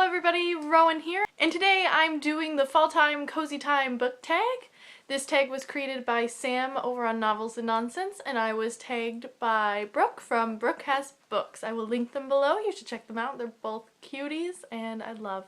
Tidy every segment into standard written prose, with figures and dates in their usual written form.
everybody, Rowan here, and today I'm doing the Fall Time Cozy Time book tag. This tag was created by Sam over on Novels and Nonsense, and I was tagged by Brooke from Brooke Has Books. I will link them below. You should check them out. They're both cuties, and I love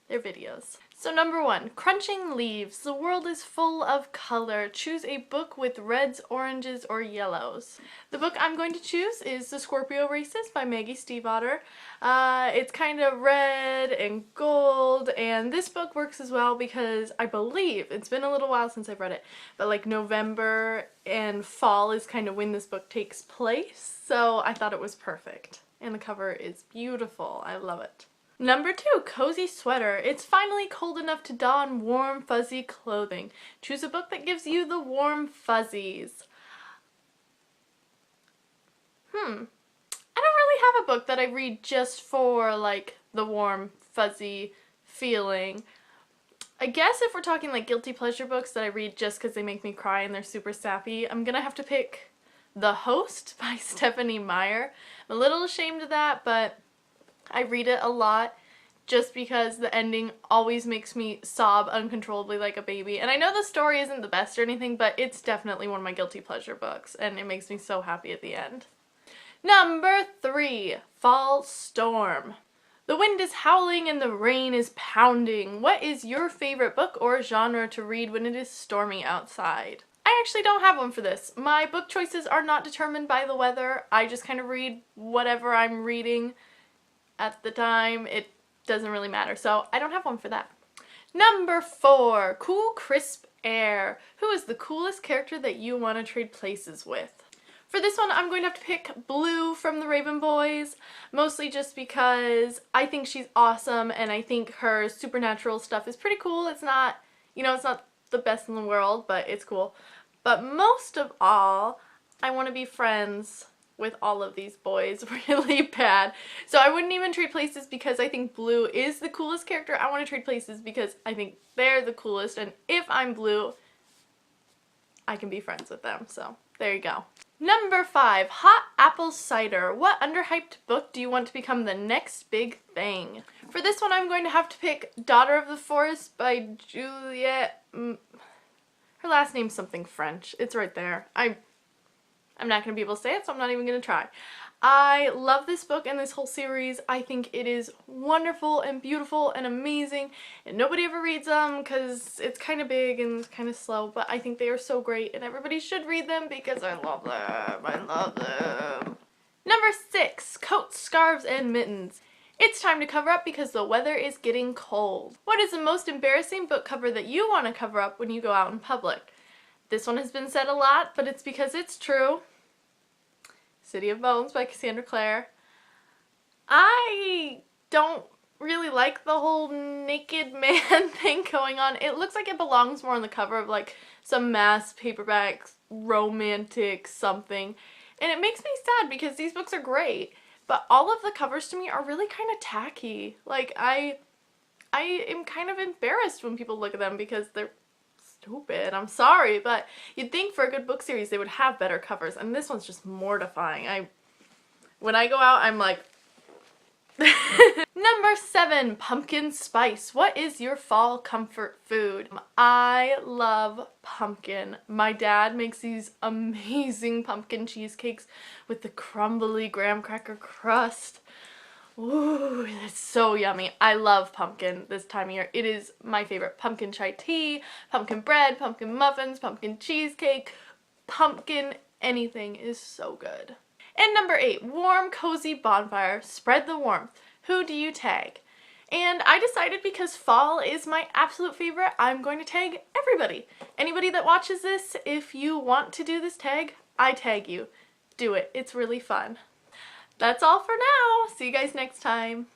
their videos. So number 1, Crunching Leaves. The world is full of color. Choose a book with reds, oranges, or yellows. The book I'm going to choose is The Scorpio Races by Maggie Stiefvater. It's kind of red and gold, and this book works as well because I believe, it's been a little while since I've read it, but like November and fall is kind of when this book takes place, so I thought it was perfect. And the cover is beautiful. I love it. Number 2, Cozy Sweater. It's finally cold enough to don warm, fuzzy clothing. Choose a book that gives you the warm fuzzies. I don't really have a book that I read just for, like, the warm, fuzzy feeling. I guess if we're talking, like, guilty pleasure books that I read just because they make me cry and they're super sappy, I'm gonna have to pick The Host by Stephenie Meyer. I'm a little ashamed of that, but I read it a lot just because the ending always makes me sob uncontrollably like a baby. And I know the story isn't the best or anything, but it's definitely one of my guilty pleasure books, and it makes me so happy at the end. Number 3, Fall Storm. The wind is howling and the rain is pounding. What is your favorite book or genre to read when it is stormy outside? I actually don't have one for this. My book choices are not determined by the weather. I just kind of read whatever I'm reading at the time. It doesn't really matter, so I don't have one for that. Number 4, Cool Crisp Air. Who is the coolest character that you want to trade places with? For this one, I'm going to have to pick Blue from the Raven Boys, mostly just because I think she's awesome and I think her supernatural stuff is pretty cool. It's not, it's not the best in the world, but it's cool. But most of all, I want to be friends with all of these boys really bad. So I wouldn't even trade places because I think Blue is the coolest character. I want to trade places because I think they're the coolest, and if I'm Blue, I can be friends with them. So there you go. Number 5, Hot Apple Cider. What underhyped book do you want to become the next big thing? For this one, I'm going to have to pick Daughter of the Forest by Juliette. Her last name's something French. It's right there. I'm not going to be able to say it, so I'm not even going to try. I love this book and this whole series. I think it is wonderful and beautiful and amazing, and nobody ever reads them because it's kind of big and it's kind of slow, but I think they are so great and everybody should read them because I love them. I love them. Number 6, Coats, Scarves, and Mittens. It's time to cover up because the weather is getting cold. What is the most embarrassing book cover that you want to cover up when you go out in public? This one has been said a lot, but it's because it's true. City of Bones by Cassandra Clare. I don't really like the whole naked man thing going on. It looks like it belongs more on the cover of like some mass paperback romantic something. And it makes me sad because these books are great, but all of the covers to me are really kind of tacky. Like I am kind of embarrassed when people look at them because they're stupid. I'm sorry, but you'd think for a good book series they would have better covers, and this one's just mortifying. When I go out, I'm like... Number 7, Pumpkin Spice. What is your fall comfort food? I love pumpkin. My dad makes these amazing pumpkin cheesecakes with the crumbly graham cracker crust. Ooh, that's so yummy. I love pumpkin this time of year. It is my favorite. Pumpkin chai tea, pumpkin bread, pumpkin muffins, pumpkin cheesecake, pumpkin anything is so good. And number 8, Warm Cozy Bonfire. Spread the warmth. Who do you tag? And I decided because fall is my absolute favorite, I'm going to tag everybody. Anybody that watches this, if you want to do this tag, I tag you. Do it. It's really fun. That's all for now. See you guys next time.